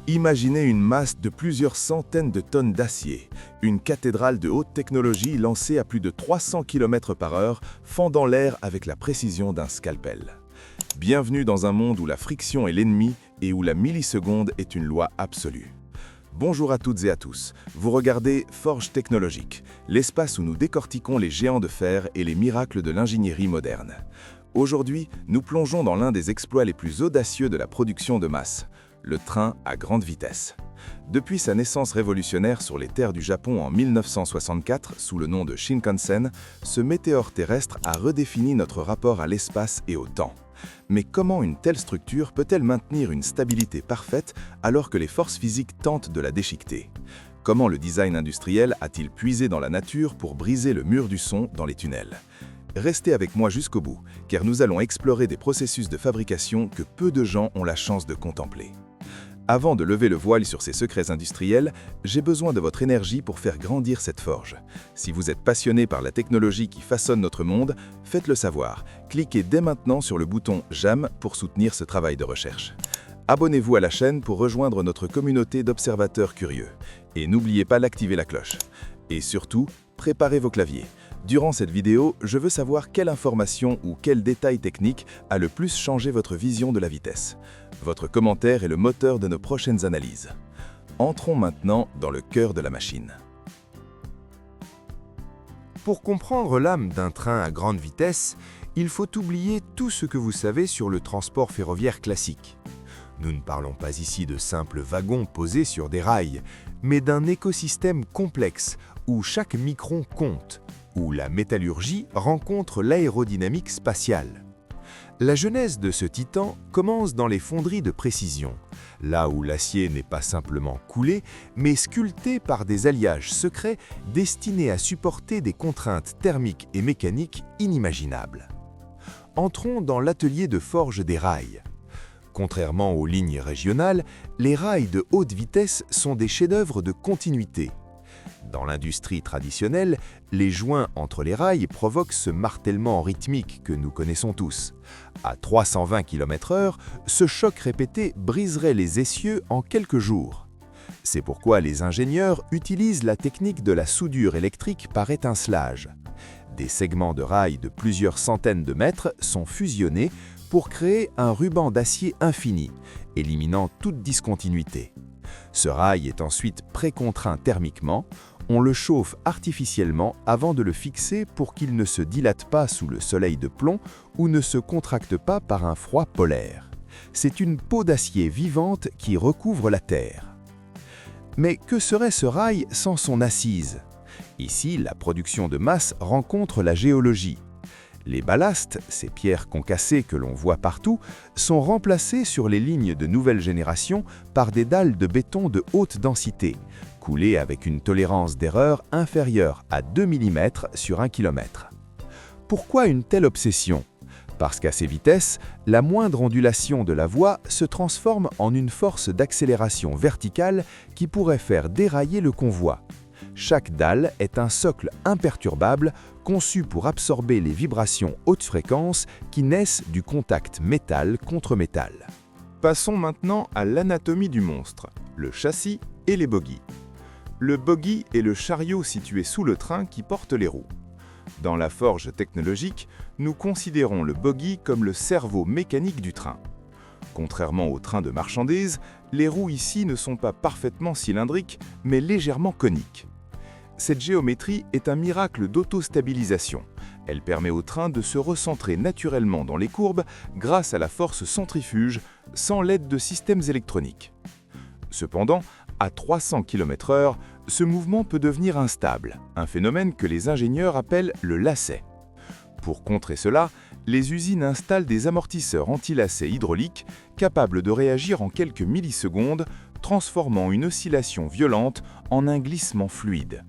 Imaginez une masse de plusieurs centaines de tonnes d'acier, une cathédrale de haute technologie lancée à plus de 300 km/h, fendant l'air avec la précision d'un scalpel. Bienvenue dans un monde où la friction est l'ennemi et où la milliseconde est une loi absolue. Bonjour à toutes et à tous, vous regardez Forge Technologique, l'espace où nous décortiquons les géants de fer et les miracles de l'ingénierie moderne. Aujourd'hui, nous plongeons dans l'un des exploits les plus audacieux de la production de masse, le train à grande vitesse. Depuis sa naissance révolutionnaire sur les terres du Japon en 1964 sous le nom de Shinkansen, ce météore terrestre a redéfini notre rapport à l'espace et au temps. Mais comment une telle structure peut-elle maintenir une stabilité parfaite alors que les forces physiques tentent de la déchiqueter? Comment le design industriel a-t-il puisé dans la nature pour briser le mur du son dans les tunnels? Restez avec moi jusqu'au bout, car nous allons explorer des processus de fabrication que peu de gens ont la chance de contempler. Avant de lever le voile sur ces secrets industriels, j'ai besoin de votre énergie pour faire grandir cette forge. Si vous êtes passionné par la technologie qui façonne notre monde, faites-le savoir. Cliquez dès maintenant sur le bouton « J'aime » pour soutenir ce travail de recherche. Abonnez-vous à la chaîne pour rejoindre notre communauté d'observateurs curieux. Et n'oubliez pas d'activer la cloche. Et surtout, préparez vos claviers. Durant cette vidéo, je veux savoir quelle information ou quel détail technique a le plus changé votre vision de la vitesse. Votre commentaire est le moteur de nos prochaines analyses. Entrons maintenant dans le cœur de la machine. Pour comprendre l'âme d'un train à grande vitesse, il faut oublier tout ce que vous savez sur le transport ferroviaire classique. Nous ne parlons pas ici de simples wagons posés sur des rails, mais d'un écosystème complexe où chaque micron compte, où la métallurgie rencontre l'aérodynamique spatiale. La genèse de ce titan commence dans les fonderies de précision, là où l'acier n'est pas simplement coulé, mais sculpté par des alliages secrets destinés à supporter des contraintes thermiques et mécaniques inimaginables. Entrons dans l'atelier de forge des rails. Contrairement aux lignes régionales, les rails de haute vitesse sont des chefs-d'œuvre de continuité. Dans l'industrie traditionnelle, les joints entre les rails provoquent ce martèlement rythmique que nous connaissons tous. À 320 km/h, ce choc répété briserait les essieux en quelques jours. C'est pourquoi les ingénieurs utilisent la technique de la soudure électrique par étincelage. Des segments de rails de plusieurs centaines de mètres sont fusionnés pour créer un ruban d'acier infini, éliminant toute discontinuité. Ce rail est ensuite précontraint thermiquement, on le chauffe artificiellement avant de le fixer pour qu'il ne se dilate pas sous le soleil de plomb ou ne se contracte pas par un froid polaire. C'est une peau d'acier vivante qui recouvre la Terre. Mais que serait ce rail sans son assise? Ici, la production de masse rencontre la géologie. Les ballastes, ces pierres concassées que l'on voit partout, sont remplacées sur les lignes de nouvelle génération par des dalles de béton de haute densité, coulées avec une tolérance d'erreur inférieure à 2 mm sur 1 km. Pourquoi une telle obsession? Parce qu'à ces vitesses, la moindre ondulation de la voie se transforme en une force d'accélération verticale qui pourrait faire dérailler le convoi. Chaque dalle est un socle imperturbable conçu pour absorber les vibrations haute fréquence qui naissent du contact métal contre métal. Passons maintenant à l'anatomie du monstre, le châssis et les bogies. Le bogie est le chariot situé sous le train qui porte les roues. Dans la forge technologique, nous considérons le bogie comme le cerveau mécanique du train. Contrairement au train de marchandises, les roues ici ne sont pas parfaitement cylindriques, mais légèrement coniques. Cette géométrie est un miracle d'autostabilisation. Elle permet au train de se recentrer naturellement dans les courbes grâce à la force centrifuge, sans l'aide de systèmes électroniques. Cependant, à 300 km/h, ce mouvement peut devenir instable, un phénomène que les ingénieurs appellent le lacet. Pour contrer cela, les usines installent des amortisseurs anti-lacets hydrauliques capables de réagir en quelques millisecondes, transformant une oscillation violente en un glissement fluide.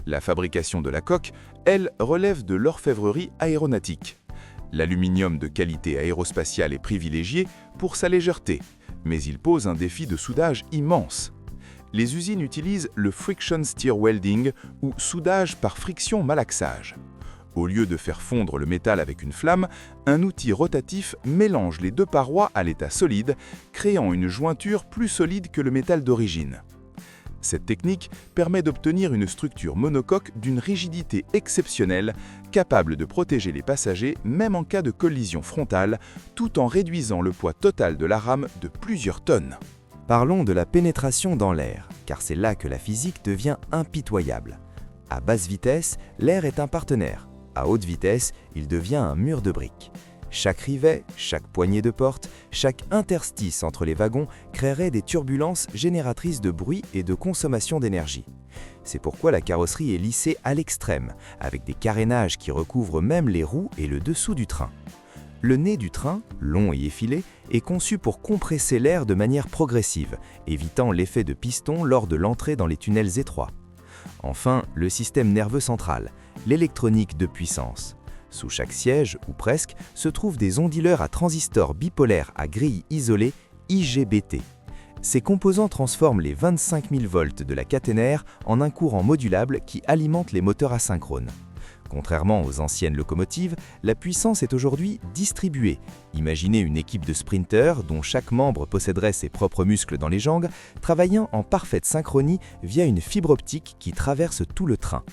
La fabrication de la coque, elle, relève de l'orfèvrerie aéronautique. L'aluminium de qualité aérospatiale est privilégié pour sa légèreté, mais il pose un défi de soudage immense. Les usines utilisent le friction stir welding ou soudage par friction malaxage. Au lieu de faire fondre le métal avec une flamme, un outil rotatif mélange les deux parois à l'état solide, créant une jointure plus solide que le métal d'origine. Cette technique permet d'obtenir une structure monocoque d'une rigidité exceptionnelle, capable de protéger les passagers même en cas de collision frontale, tout en réduisant le poids total de la rame de plusieurs tonnes. Parlons de la pénétration dans l'air, car c'est là que la physique devient impitoyable. À basse vitesse, l'air est un partenaire. À haute vitesse, il devient un mur de briques. Chaque rivet, chaque poignée de porte, chaque interstice entre les wagons créerait des turbulences génératrices de bruit et de consommation d'énergie. C'est pourquoi la carrosserie est lissée à l'extrême, avec des carénages qui recouvrent même les roues et le dessous du train. Le nez du train, long et effilé, est conçu pour compresser l'air de manière progressive, évitant l'effet de piston lors de l'entrée dans les tunnels étroits. Enfin, le système nerveux central, l'électronique de puissance. Sous chaque siège, ou presque, se trouvent des onduleurs à transistors bipolaires à grille isolée IGBT. Ces composants transforment les 25 000 volts de la caténaire en un courant modulable qui alimente les moteurs asynchrones. Contrairement aux anciennes locomotives, la puissance est aujourd'hui distribuée. Imaginez une équipe de sprinteurs dont chaque membre posséderait ses propres muscles dans les jambes, travaillant en parfaite synchronie via une fibre optique qui traverse tout le train.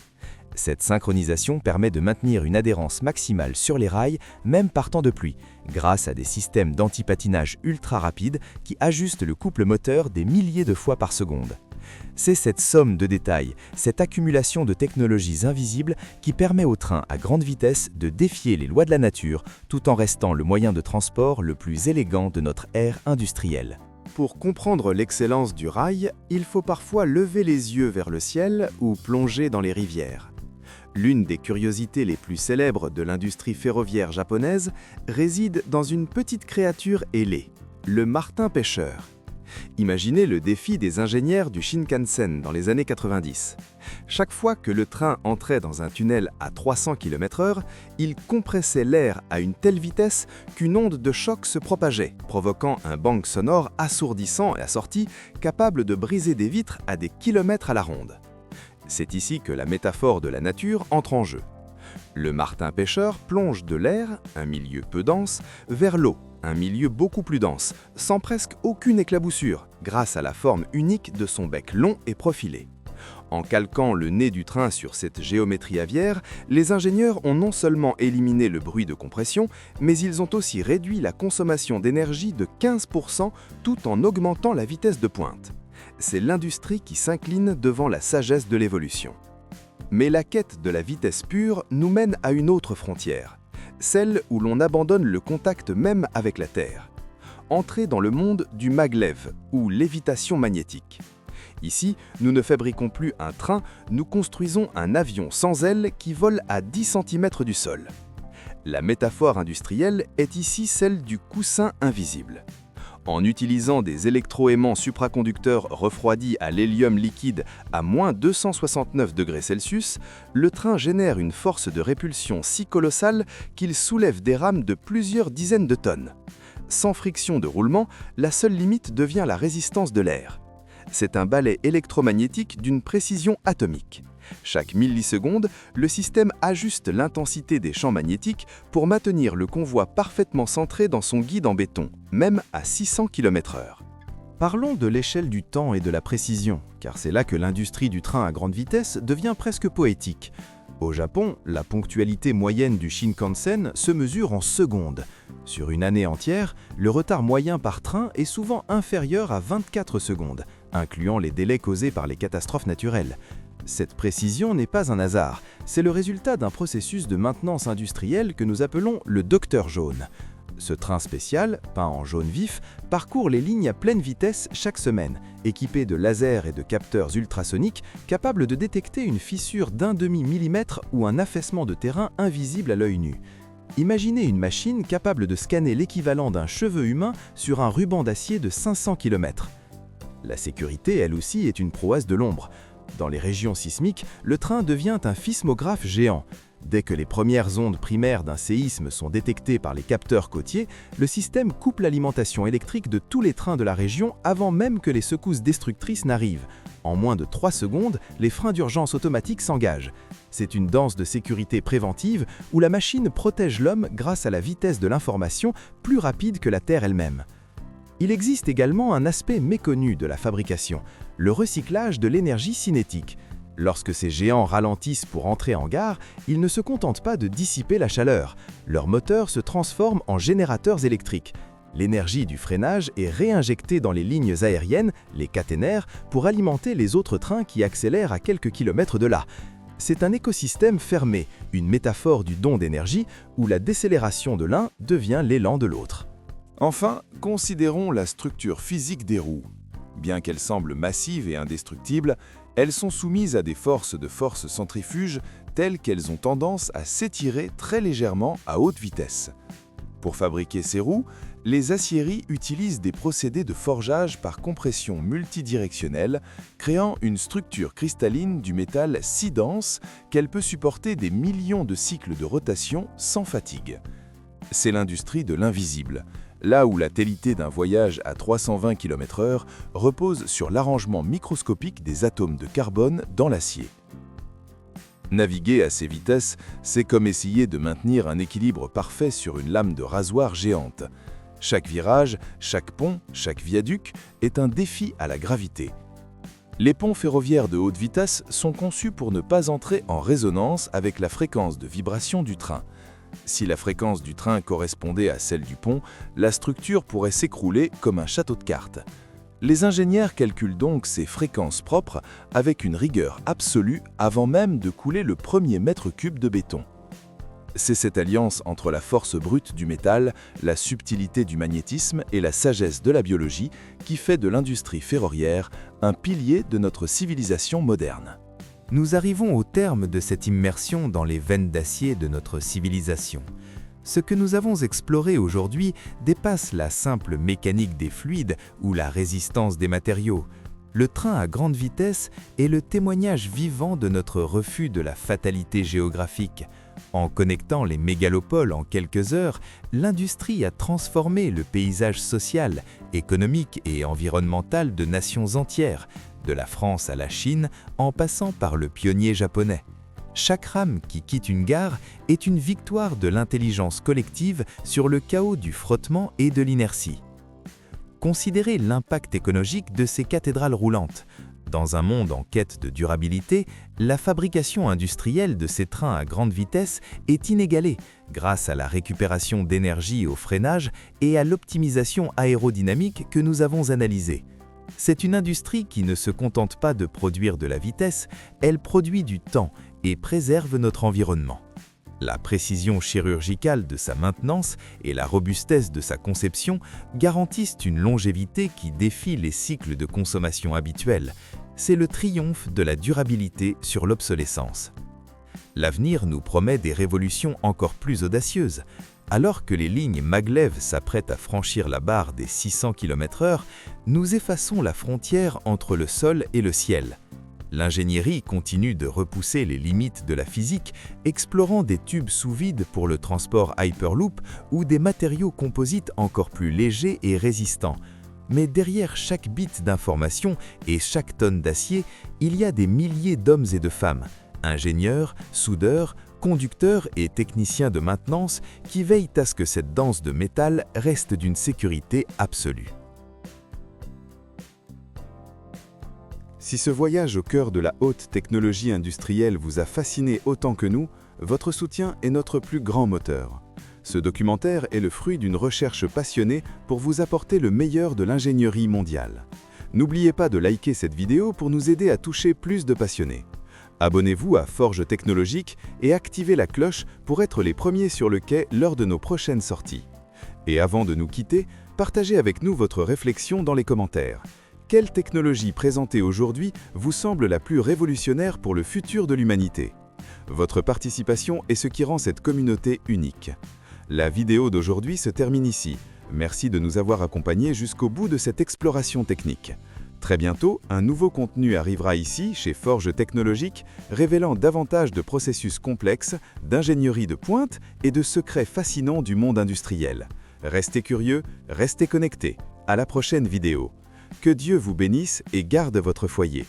Cette synchronisation permet de maintenir une adhérence maximale sur les rails, même par temps de pluie, grâce à des systèmes d'antipatinage ultra rapides qui ajustent le couple moteur des milliers de fois par seconde. C'est cette somme de détails, cette accumulation de technologies invisibles qui permet au train à grande vitesse de défier les lois de la nature tout en restant le moyen de transport le plus élégant de notre ère industrielle. Pour comprendre l'excellence du rail, il faut parfois lever les yeux vers le ciel ou plonger dans les rivières. L'une des curiosités les plus célèbres de l'industrie ferroviaire japonaise réside dans une petite créature ailée, le martin-pêcheur. Imaginez le défi des ingénieurs du Shinkansen dans les années 90. Chaque fois que le train entrait dans un tunnel à 300 km/h, il compressait l'air à une telle vitesse qu'une onde de choc se propageait, provoquant un bang sonore assourdissant et assorti, capable de briser des vitres à des kilomètres à la ronde. C'est ici que la métaphore de la nature entre en jeu. Le martin-pêcheur plonge de l'air, un milieu peu dense, vers l'eau, un milieu beaucoup plus dense, sans presque aucune éclaboussure, grâce à la forme unique de son bec long et profilé. En calquant le nez du train sur cette géométrie aviaire, les ingénieurs ont non seulement éliminé le bruit de compression, mais ils ont aussi réduit la consommation d'énergie de 15% tout en augmentant la vitesse de pointe. C'est l'industrie qui s'incline devant la sagesse de l'évolution. Mais la quête de la vitesse pure nous mène à une autre frontière, celle où l'on abandonne le contact même avec la Terre. Entrer dans le monde du maglev, ou lévitation magnétique. Ici, nous ne fabriquons plus un train, nous construisons un avion sans ailes qui vole à 10 cm du sol. La métaphore industrielle est ici celle du coussin invisible. En utilisant des électroaimants supraconducteurs refroidis à l'hélium liquide à moins 269 degrés Celsius, le train génère une force de répulsion si colossale qu'il soulève des rames de plusieurs dizaines de tonnes. Sans friction de roulement, la seule limite devient la résistance de l'air. C'est un balai électromagnétique d'une précision atomique. Chaque milliseconde, le système ajuste l'intensité des champs magnétiques pour maintenir le convoi parfaitement centré dans son guide en béton, même à 600 km/h. Parlons de l'échelle du temps et de la précision, car c'est là que l'industrie du train à grande vitesse devient presque poétique. Au Japon, la ponctualité moyenne du Shinkansen se mesure en secondes. Sur une année entière, le retard moyen par train est souvent inférieur à 24 secondes, incluant les délais causés par les catastrophes naturelles. Cette précision n'est pas un hasard, c'est le résultat d'un processus de maintenance industrielle que nous appelons le Docteur Jaune. Ce train spécial, peint en jaune vif, parcourt les lignes à pleine vitesse chaque semaine, équipé de lasers et de capteurs ultrasoniques capables de détecter une fissure d'1/2 millimètre ou un affaissement de terrain invisible à l'œil nu. Imaginez une machine capable de scanner l'équivalent d'un cheveu humain sur un ruban d'acier de 500 km. La sécurité, elle aussi, est une prouesse de l'ombre. Dans les régions sismiques, le train devient un sismographe géant. Dès que les premières ondes primaires d'un séisme sont détectées par les capteurs côtiers, le système coupe l'alimentation électrique de tous les trains de la région avant même que les secousses destructrices n'arrivent. En moins de 3 secondes, les freins d'urgence automatiques s'engagent. C'est une danse de sécurité préventive où la machine protège l'homme grâce à la vitesse de l'information plus rapide que la Terre elle-même. Il existe également un aspect méconnu de la fabrication, le recyclage de l'énergie cinétique. Lorsque ces géants ralentissent pour entrer en gare, ils ne se contentent pas de dissiper la chaleur. Leurs moteurs se transforment en générateurs électriques. L'énergie du freinage est réinjectée dans les lignes aériennes, les caténaires, pour alimenter les autres trains qui accélèrent à quelques kilomètres de là. C'est un écosystème fermé, une métaphore du don d'énergie où la décélération de l'un devient l'élan de l'autre. Enfin, considérons la structure physique des roues. Bien qu'elles semblent massives et indestructibles, elles sont soumises à des forces de force centrifuge telles qu'elles ont tendance à s'étirer très légèrement à haute vitesse. Pour fabriquer ces roues, les aciéries utilisent des procédés de forgeage par compression multidirectionnelle, créant une structure cristalline du métal si dense qu'elle peut supporter des millions de cycles de rotation sans fatigue. C'est l'industrie de l'invisible, là où la qualité d'un voyage à 320 km/h repose sur l'arrangement microscopique des atomes de carbone dans l'acier. Naviguer à ces vitesses, c'est comme essayer de maintenir un équilibre parfait sur une lame de rasoir géante. Chaque virage, chaque pont, chaque viaduc est un défi à la gravité. Les ponts ferroviaires de haute vitesse sont conçus pour ne pas entrer en résonance avec la fréquence de vibration du train. Si la fréquence du train correspondait à celle du pont, la structure pourrait s'écrouler comme un château de cartes. Les ingénieurs calculent donc ces fréquences propres avec une rigueur absolue avant même de couler le premier mètre cube de béton. C'est cette alliance entre la force brute du métal, la subtilité du magnétisme et la sagesse de la biologie qui fait de l'industrie ferroviaire un pilier de notre civilisation moderne. Nous arrivons au terme de cette immersion dans les veines d'acier de notre civilisation. Ce que nous avons exploré aujourd'hui dépasse la simple mécanique des fluides ou la résistance des matériaux. Le train à grande vitesse est le témoignage vivant de notre refus de la fatalité géographique. En connectant les mégalopoles en quelques heures, l'industrie a transformé le paysage social, économique et environnemental de nations entières, de la France à la Chine, en passant par le pionnier japonais. Chaque rame qui quitte une gare est une victoire de l'intelligence collective sur le chaos du frottement et de l'inertie. Considérez l'impact écologique de ces cathédrales roulantes. Dans un monde en quête de durabilité, la fabrication industrielle de ces trains à grande vitesse est inégalée grâce à la récupération d'énergie au freinage et à l'optimisation aérodynamique que nous avons analysée. C'est une industrie qui ne se contente pas de produire de la vitesse, elle produit du temps et préserve notre environnement. La précision chirurgicale de sa maintenance et la robustesse de sa conception garantissent une longévité qui défie les cycles de consommation habituels. C'est le triomphe de la durabilité sur l'obsolescence. L'avenir nous promet des révolutions encore plus audacieuses. Alors que les lignes maglev s'apprêtent à franchir la barre des 600 km/h, nous effaçons la frontière entre le sol et le ciel. L'ingénierie continue de repousser les limites de la physique, explorant des tubes sous vide pour le transport Hyperloop ou des matériaux composites encore plus légers et résistants. Mais derrière chaque bit d'information et chaque tonne d'acier, il y a des milliers d'hommes et de femmes, ingénieurs, soudeurs, conducteurs et techniciens de maintenance qui veillent à ce que cette danse de métal reste d'une sécurité absolue. Si ce voyage au cœur de la haute technologie industrielle vous a fasciné autant que nous, votre soutien est notre plus grand moteur. Ce documentaire est le fruit d'une recherche passionnée pour vous apporter le meilleur de l'ingénierie mondiale. N'oubliez pas de liker cette vidéo pour nous aider à toucher plus de passionnés. Abonnez-vous à Forge Technologique et activez la cloche pour être les premiers sur le quai lors de nos prochaines sorties. Et avant de nous quitter, partagez avec nous votre réflexion dans les commentaires. Quelle technologie présentée aujourd'hui vous semble la plus révolutionnaire pour le futur de l'humanité? Votre participation est ce qui rend cette communauté unique. La vidéo d'aujourd'hui se termine ici. Merci de nous avoir accompagnés jusqu'au bout de cette exploration technique. Très bientôt, un nouveau contenu arrivera ici, chez Forge Technologique, révélant davantage de processus complexes, d'ingénierie de pointe et de secrets fascinants du monde industriel. Restez curieux, restez connectés. À la prochaine vidéo. Que Dieu vous bénisse et garde votre foyer.